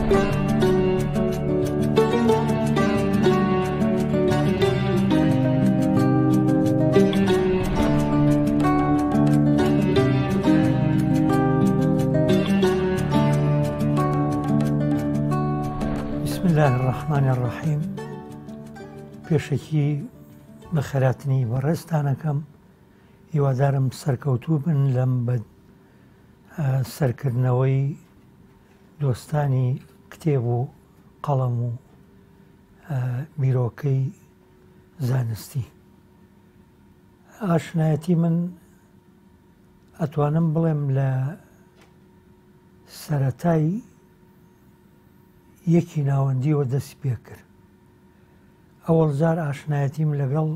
بسم الله الرحمن الرحيم. پێشێکی بە خێراتنی بەڕێزتانەکەم، هیوادارم سەرکەوتوو بن لەم بە سەرکردنەوەی دۆستانی کتێب و قەڵەم و بیرۆکەی زانستی. ئاشنایەتی من ئەتوانم بڵێم لە سەرەتای یەکی ناوەندیەوە دەستی پێ کرد. ئەوەڵ جار ئاشنایەتیم لەگەڵ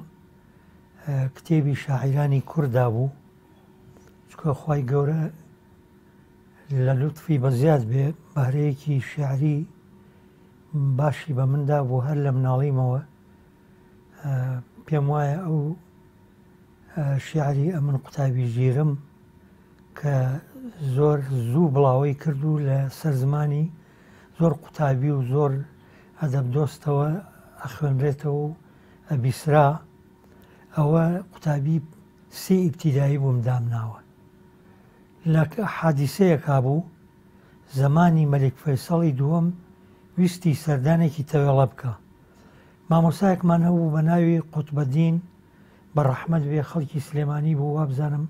کتێبی شاعیرانی کووردا بوو، چکە خوای گەورە لە لوتفی بەزیاد بێ بەهرەیەکی شیعری باشی بە مندا بوو. هەر لە مناڵیمەوە پێم وایە ئەو شیعری ئەمن قوتابی ژیرم کە زۆر زوو بڵاوی کردو لە سەر زمانی زۆر قوتابی و زۆر ئەدەب دۆستەوە ئەخوێنرێتەوە و ئەبیسرا. ئەوە قوتابی سی ئیبتیدایی بووم دامناوە. لە حادیسەیەکا بوو زمانی مەلیک فەیسەڵی دووەم ویستی سەردانێکی تەوێڵە بکە. مامۆسایەکمان هەبوو بە ناوی قوتبەدین بە ڕەحمەت بێ، خەڵکی سلێمانی بوو، وابزانم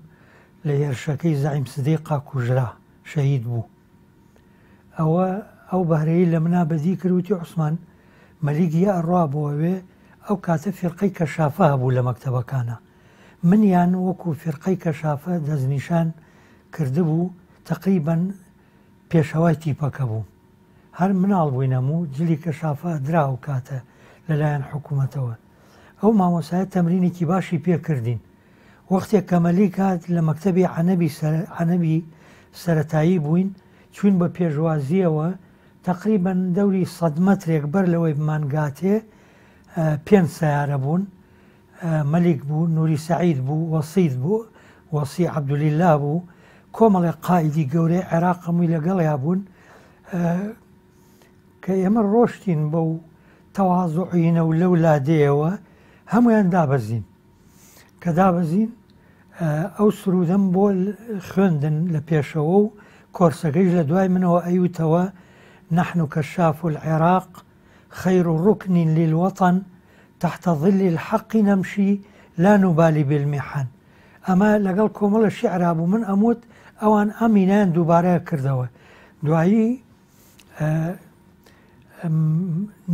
لە هێرشەکەی زەعیم سدیقا کوژرا شەهید بوو. ئەو بەهرەیە لە منا بەدی کردوتی عوسمان مەلیکی ئەڕوا بۆوێ ئەو کاتە فێرقەی کەشافە هەبوو لە مەکتەبەکانە، منیان وەکو فێرقەی کەشافە دەستنیشان کردبوو، تەقریبەن پێشەوای تیپەکە بوو. هەر مناڵ بووینەم و جلی کەشافە درا و کاتە لەلایەن حکوومەتەوە. ئەو مامۆسایە تەمرینێکی باشی پێ کردین. وەختێک کە مەلیک هات لە مەکتەبی عەنەبی سەرەتایی بووین، چوین بە پێشوازیەوە تقریبەن دەوری 100 مەترێک بەر لەوەی بمانگاتێ 5 سیارە بوون. مەلیک بوو، نووری سەعید بوو، وەسید بوو، وەسی عەبدولیلا بوو، کۆمەڵێک قائیدی گەورەی عێراق هەمووی لەگەڵیا بوون کە ئێمە ڕۆشتین بەو تەوازوعینە و لەو لادەیەوە هەمویان دابەزین. کە دابەزین ئەو سرودەم بۆ خوێندن لە پێشەوە و کۆرسەکەیش لە دوای منەوە ئەیوتەوە نحن كشاف العراق خير ركن للوطن تحت ظل الحق نمشي لا نبالي بالمحن. ئەمە لەگەڵ کۆمەڵە شیعرا بوو. من ئەموت ئەوان ئەمینیان دووبارە کردەوە. دوایی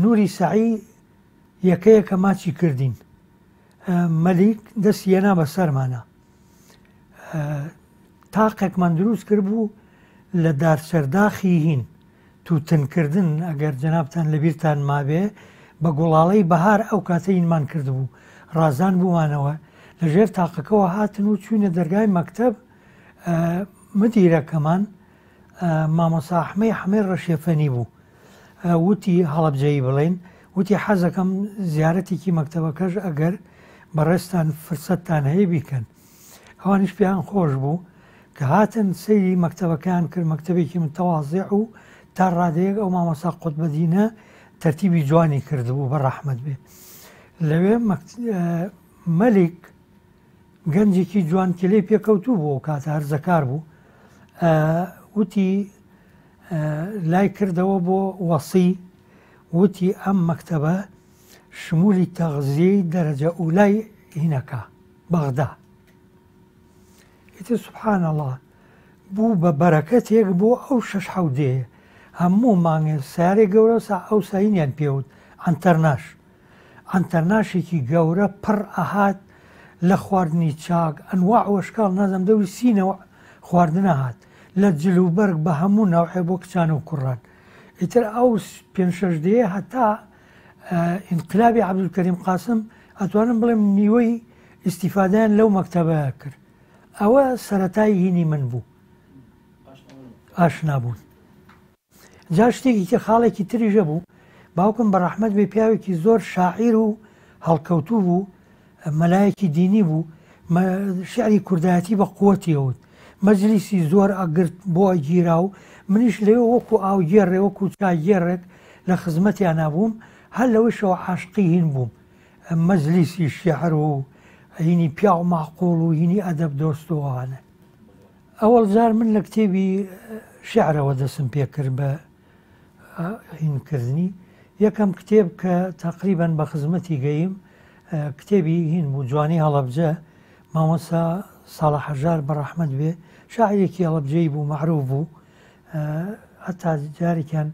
نووری سەعی یەکەیەکە ماچی کردین، مەلیک دەستیەنا بەسەرمانە. تاقێکمان دروست کرد بوو لە دارچەرداخی هین تووتنکردن، ئەگەر جەنابتان لەبیرتان مابێ، بە گوڵاڵەی بەهار ئەو کاتەینمان کردبوو. ڕازان بوومانەوە لە ژێر تاقەکەەوە هاتن و چوینە دەرگای مەکتەب. مدیرەکەمان مامۆستا ئەحمەی ڕەشێفەنی بوو. وتی هەڵەبجەیی بڵێن، وتی حەزەکەم زیارەتێکی مەکتەبەکەش ئەگەر بەڕێستان فرسەتتان هەیە بیکەن. ئەوانیش پێیان خۆش بوو کە هاتن سەیری مەکتەبەکەیان کرد. مەکتەبێکی متەواضیع و تا ڕادەیەک ئەو مامۆستا قوتبەدینە تەرتیبی جوانی کردبوو بە ڕەحمەت بێ. لەوێ مەلیک گەنجێکی جوان کلەی پێکەوتوو بوو، کاتە هەرزەکار بوو. وتی لای کردەوە بۆ وەسی، وتی ئەم مەکتەبە شمولی تەغزیەی دەرەجە ئوولای هینەکە بەغدا. ئیتر سوبحان الله بوو بە بەرەکەتێک بۆ ئەو 6 حەودەیە هەموو مانگێ سیارێک گەورە ئەو ساینیان پێوت ئەنتەرناشێکی گەورە پڕ ئەهات لە خواردنی چاک، ئەنواع وەشکاڵ نازەم دەوری سینەوە خواردنە هات لە جلوبەرگ بە هەموو ناوحێ بۆ کچان و کوڕان. ئیتر ئەو 5-6 دەیە هەتا ئینقلابی عەبدولکەریم قاسم ئەتوانم بڵێم نیوەی ئیستیفادەیان لەو مەکتەبەیە کرد. ئەوە سەرەتای هینی من بوو، ئاشنا بوون. جا شتێکی تر خاڵێکی تریژە بوو. باوکم بە ڕەحمەت بێ پیاوێکی زۆر شاعیر و هەڵکەوتوو بوو، مەلایەکی دینی بوو، شعری کوردایەتی بە قووەتی ئەوت. مەجلیسی زۆر ئەگرت بۆ ئەگیرا و منیش لێ وەکو ئاوگێڕێ وەکو چاگێڕێک لە خزمەتیان نبووم هەر لەوەشەوە عاشقی هین بووم مەجلیسی شێعر و هینی پیا و معقوڵ و هینی ئەدەب دۆستوانە. ئەوەڵ جار من لە کتێبی شێعرەوە دەستم پێ کرد بە هینکردنی یەکەم کتێب کە تقریبەن بە خزمەتی گەیم کتێبی هین بوو جوانی هەڵەبجە مامۆستا ساڵح حەجار بەڕەحمەت بێ شاعیرێکی هەڵەبجەی بوو معروف بوو هەتا جارێکیان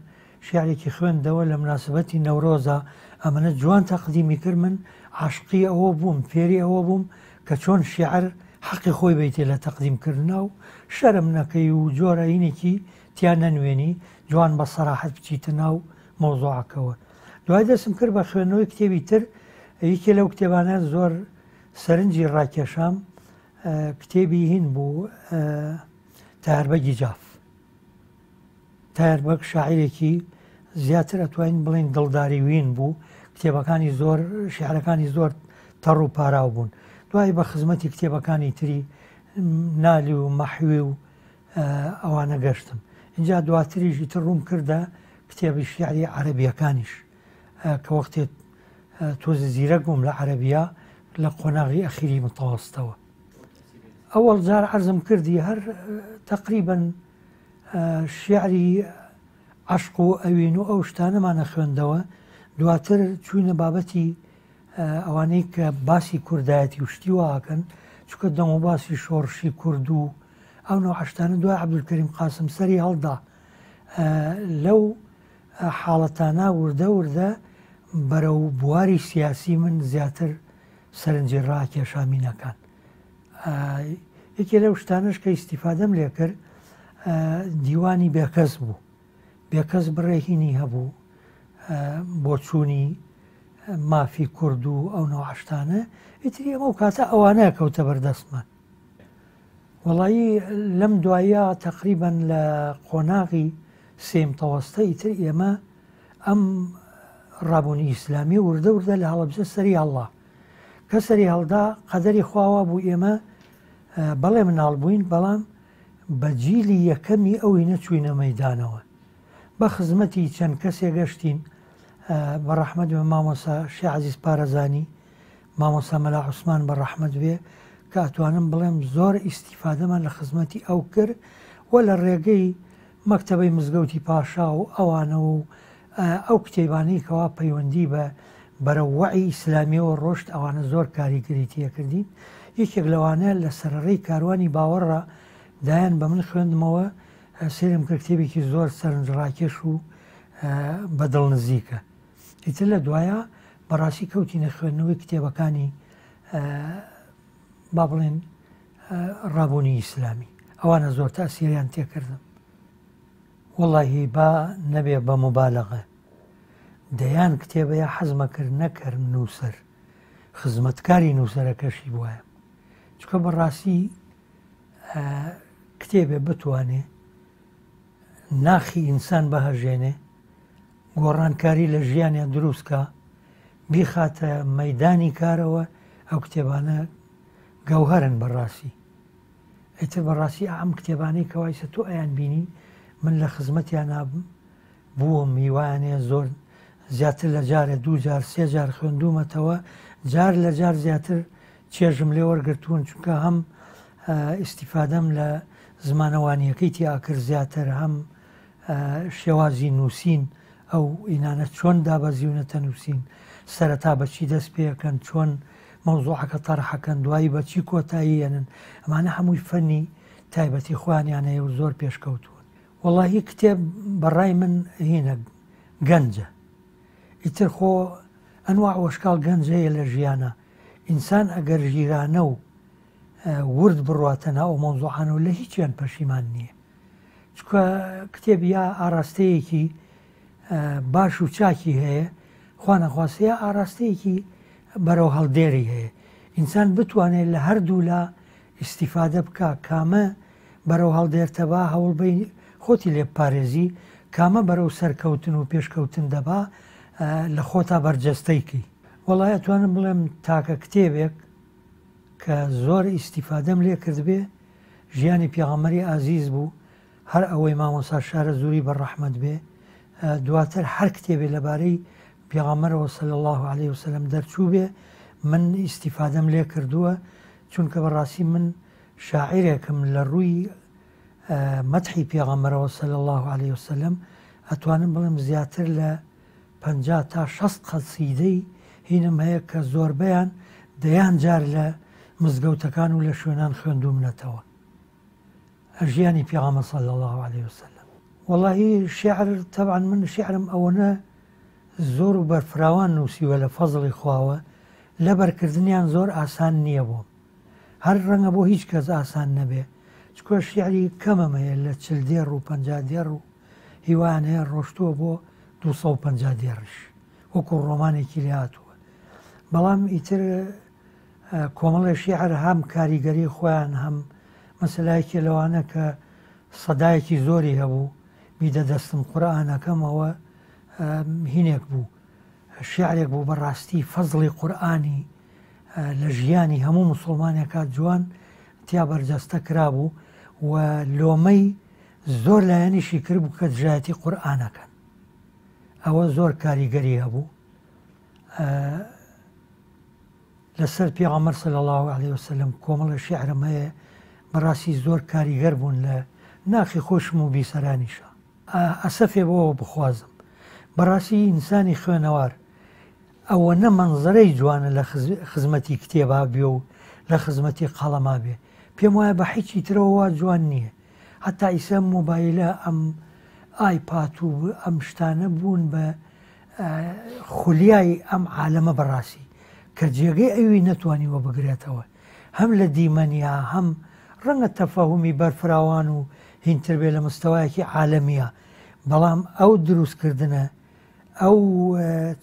شیعرێکی خوێندەوە لە مناسبەتی نەورۆزە ئەمەنە جوان تەقدیمی کرد من عاشقی ئەوە بووم فێری ئەوە بووم کە چۆن شیعر حەقی خۆی بیتێ لە تەقدیمکردنا و شەرم نەکەی و جۆرە هینێکی تیان نەنوێنی جوان بە سەراحەت بچیتە ناو مەوزوعەکەوە. دوای دەستم کرد بە خوێندنەوەی کتێبی تر یەکێ لەو کتێبانە زۆر سەرنجی ڕاکێشام کتێبی هین بوو تایەربەگی جاف. تایەربەگ شاعیرێکی زیاتر ئەتوانین بڵێن دڵداری وین بوو کتێبەکانی زۆر شیعرەکانی زۆر تەڕ و پاراو بوون. دوای بە خزمەتی کتێبەکانی تری نالی و مەحوی و ئەوانە گەشتم. اینجا دواتریشی تر ڕوون کردە کتێبی شیعری عەرەبیەکانیش کە وەختێ تۆزە زیرەک بووم لە عەرەبیا لە قۆناغی ئەخیری متەوەستەوە. ئەوەڵ جار عەرزم کردی هەر تەقریبەن شیعری عەشق و ئەوین و ئەو شتانەمانە خوێندەوە دواتر چوونە بابەتی ئەوانەی کە باسی کوردایەتی و شتی واکەن چونکە دەم و باسی شۆڕشی کورد و ئەو نەو عەشتانە دوای عەبدولکەریم قاسم سەری هەڵدا لەو حاڵەتانە وردە وردە بەرەو بواری سیاسی من زیاتر سەرنجی ڕاکێشامینەکان. یەکێ لەو شتانەش کە ئیسیفادەم لێ کرد دیوانی بێکەس بوو. بێکەس بڕێهینی هەبوو بۆ چوونی مافی کورد و ئەو نەو عەشتانە ئیتری ئەمە و کاتە ئەوانەیە کەوتە بەردەستمان. وەڵایی لەم دوایە تەقریبەن لە قۆناغی سێم تەوەستە ئیتر ئێمە ئەم ڕابوونی ئیسلامی وردە وردە لە هەڵەبجە سەری هەڵدا کە سەری هەڵدا قەدەری خواوە بوو ئێمە بەڵێ مناڵ بووین بەڵام بە جیلی یەکەمی ئەوی نەچووینە مەیدانەوە بە خزمەتی چەند کەسێ گەشتین بەڕەحمەت بە مامۆستا شێخ عەزیز پارەزانی مامۆستا مەلا عوسمان بەڕەحمەت بێ کە ئەتوانم بڵێم زۆر ئیسیفادەمان لە خزمەتی ئەو کرد و لە ڕێگەی مەکتەبەی مزگەوتی پاشا و ئەوانە و ئەو کتێبانەی کەوا پەیوەندی بە بەرە وەعی ئیسلامیەوە ڕۆشت ئەوانە زۆر کاریگەری تێکردین. یەکێک لەوانە لە سەرڕێی کاروانی باوەڕە دایان بە من خوێندمەوە سێرم کرد کتێبێکی زۆر سەرنجڕاکێش و بەدڵ نزیکە. ئیتر لە دوایە بەڕاستی کەوتینە خوێندنەوەی کتێبەکانی با بڵێن ڕابوونی ئیسلامی ئەوانە زۆر تاسیریان تێکردم. وەڵاهی با نەبێ بە مبالەغە دەیان کتێبەیە حەزمە کرد نەکەرم نووسەر خزمەتکاری نووسەرەکەشی بواە چکە بەڕاستی کتێبێ بتوانێ ناخی ئینسان بەهەژێنێ گۆڕانکاری لە ژیانیان دروستکە بیخاتە مەیدانی کارەوە ئەو کتێبانە گەوهەرن بەڕاستی. ئیتر بەڕاستی ئەم کتێبانەی کەوایسە تۆ ئەیان بینی من لە خزمەتیان بووم میوانێ زۆر زیاتر لە جارێ دوو جار سێ جار خوێندومەتەوە جار لە جار زیاتر چێژم لێ وەرگرتوون چونکە هەم ئیسیفادەم لە زمانەوانیەکەی تیاکرد زیاتر هەم شێوازی نووسین ئەو ئینانە چۆن دابەزیونەتە نووسین سەرەتا بەچی دەست پێەکەن چۆن مەوزوعەکە تەڕحەکەن دوایی بەچی کۆتاییەنن ئەمانە هەمووی فەنی تایبەتی خوانیانەیە و زۆر پێشکەوتوون. وەڵاهی کتێب بەڕای من هینە گەنجە ئیتر خۆ ئەنواع وەشکاڵ گەنجەیە لە ژیانە ئینسان ئەگەر ژیرانە و ورد بڕواتە ناو مەوزوعانە و لە هیچیان پەشیمان نییە چکە کتێب یا ئاراستەیەکی باش و چاکی هەیە خوا نەخواستەیە ئاراستەیەکی بەرەو هەڵدێری هەیە ئینسان بتوانێت لە هەردوو لە ئیسیفادە بکە کامە بەرەو هەڵدێرتەبا هەوڵبەی خۆتی لێ پارێزی کامە بەرەو سەرکەوتن و پێشکەوتن دەبا لە خۆتا بەرجەستەیکی. وەڵای ئەتوانم بڵێم تاکە کتێبێک کە زۆر ئیسیفادەم لێ کردبێ ژیانی پێغەمبەری ئازیز بوو هەر ئەوەی مامۆستا شارە زووری بەڕەحمەت بێ دواتر هەر کتێبێ لەبارەی پێغەمبەرەوە صلی الله عليه وسلم دەرچوو بێ من ئیستیفادەم لێ کردووە چونکە بەڕاستی من شاعیرێکم لە ڕووی مەدحی پێغەمبەرەوە صلی الله عليه وسلم ئەتوانم بڵێم زیاتر لە 50 تا 60 قەسیدەی هینم هەیە کە زۆربەیان دەیان جار لە مزگەوتەکان و لە شوێنان خوێندومنەتەوە ژیانی پێغەمبەر صلی الله عليه وسلم. والله شعر طبعا من شعرم ئەوەنە زۆر و بەرفراوان نووسیوە لە فەزڵی خواوە لە بەرکردنیان زۆر ئاسان نییە بۆم هەر ڕەنگە بۆ هیچ کەس ئاسان نەبێ چکۆ شیعری کەمەمە هەیە لە 40 دێڕ و 50 دێڕ و هیوان هەیە ڕۆشتووە بۆ 250 دێڕش وەکو ڕۆمانێکی لێ هاتووە بەڵام ئیتر کۆمەڵی شیعر هەم کاریگەری خۆیان هەم مەسەلایەکی لەوانە کە سەدایەکی زۆری هەبوو بیدە دەستم قورئانەکەمەوە هینێک بوو شیعرێک بوو بەڕاستی فەزڵی قورئانی لە ژیانی هەموو موسڵمانێکات جوان تیا بەرجەستە کرابوو و لۆمەی زۆر لایەنیشی کرد بوو کە دژایەتی قورئانەکەن ئەوە زۆر کاریگەری هەبوو لەسەر پێغەمبەر صلی الله عليه وسلم کۆمەڵە شیعرم هەیە بەڕاستی زۆر کاریگەر بوون لە ناخی خۆشم و بیسەرانیشە ئەسەفێ بۆەوە بخوازم بەڕاستی ئینسانی خوێنەوار ئەوە نە مەنزەرەی جوانە لە خزمەتی کتێبا بێ و لە خزمەتی قەڵەما بێ پێم وایە بە حیچی ترەوە جوان نییە هەتا ئیسە مۆبایلە ئەم ئایپات و ئەم شتانە بوون بە خولیای ئەم عالەمە بەڕاستی کە جێگەی ئەوی نەتوانیوە بگرێتەوە هەم لە دیمەنیا هەم ڕەنگە تەفاهمی بەرفراوان و هینتر بێ لە مستەوایەکی عالەمیە بەڵام ئەو دروستکردنە ئەو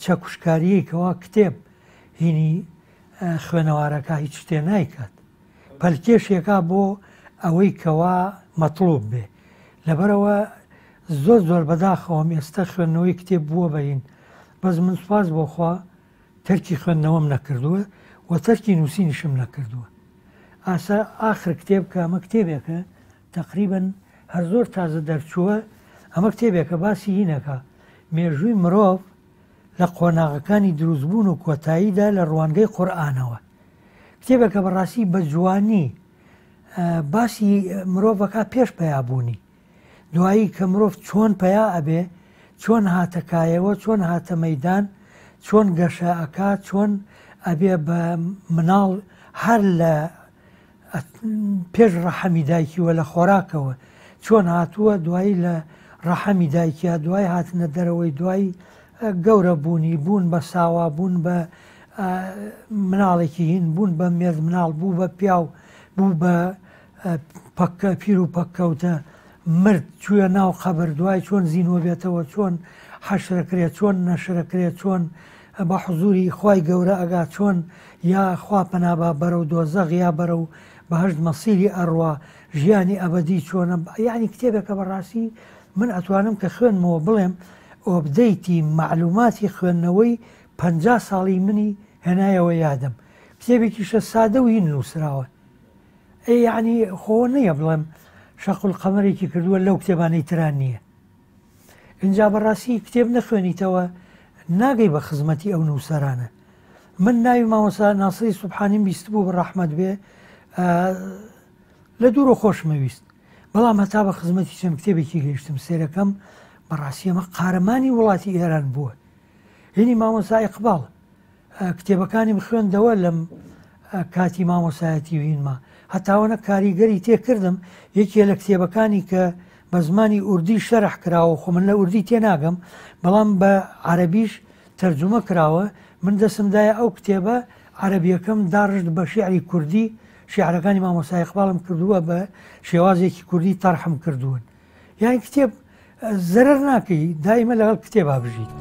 چەکوشکاریەکەوە کتێب هینی خوێنەوارەکە هیچ شتێ نایکات پەلکێشێکە بۆ ئەوەی کەوا مەطلوب بێ لەبەرەوە زۆر زۆر بەداخەوەم ئێستا خوێندنەوەی کتێب بووە بەین بەس من سوپاس بۆخوا تەرکی خوێندنەوەم نەکردووە و تەرکی نووسینیشم نەکردووە ئاسا ئاخر کتێب کە ئەمە کتێبێکە تقریبا هەر زۆر تازە دەرچووە ئەمە کتێبێکە باسی هینەکە مێژووی مرۆڤ لە قۆناغەکانی دروستبوون و کۆتاییدا لە ڕوانگەی قورئانەوە کتێبێکە بەڕاستی بە جوانی باسی مرۆڤەکە پێش پەیابوونی دوایی کە مرۆڤ چۆن پەیا ئەبێ چۆن هاتەکایەوە چۆن هاتە مەیدان چۆن گەشە ئەکا چۆن ئەبێ بە مناڵ هەر لە پێش ڕەحەمی دایکیوە لە خۆراکەوە چۆن هاتووە دوایی لە ڕەحەمی دایکیا دوای هاتنە دەرەوەی دوای گەورە بوونی بوون بە ساوا بوون بە مناڵێکی هین بوون بە مێرد مناڵ بوو بە پیاو بوو بە پەککە پیر و پەککەوتە مرد چوویە ناو قەبر دوای چۆن زینوە بێتەوە چۆن حەشرەکرێت چۆن نەشرەکرێت چۆن بە حوزوری خوای گەورە ئەگا چۆن یا خوا پەنابا بەرەو دۆزەغ یا بەرەو بەهەشت مەسیری ئەڕوا ژیانی ئەبەدی چۆنە یعنی کتێبێکە بەڕاستی من ئەتوانم کە خوێنمەوە بڵێم ئۆبدەیتی معلوماتی خوێندنەوەی 50 ساڵی منی هێنایەوە یادم کتێبێکیشە سادە و هین نووسراوە یعنی خۆ نییە بڵێم شەقل قەمەرێکی کردووە لەو کتێبانەی تران نییە اینجا بەڕاستی کتێب نەخوێنیتەوە ناگەی بە خزمەتی ئەو نووسەرانە من ناوی مامۆستا ناسری سوبحانیم بیست بوو بەڕەحمەت بێ لە دوورۆ خۆشمەویست بەڵام هەتا بە خزمەتی چەند کتێبێکی گەیشتم سێرەکەم بەڕاستی ئەمە قارەمانی وڵاتی ئێران بووە هینی مامۆستا ئیقباڵ کتێبەکانیم خوێندەوە لەم کاتی مامۆسایەتی وینما هەتاوەنە کاریگەری تێکردم یەکێ لە کتێبەکانی کە بە زمانی ئوردی شەرح کراوە خۆ من لە ئوردی تێناگەم بەڵام بە عەرەبیش تەرجمە کراوە من دەسمدایە ئەو کتێبە عەرەبیەکەم داڕشت بە شیعری کوردی شیعرەکانی مامۆستا ئیقباڵم کردووە بە شێوازێکی کوردی تەرحم کردوون یانی کتێب زەرەر ناکەی دائیمە لەگەڵ کتێبا بژیت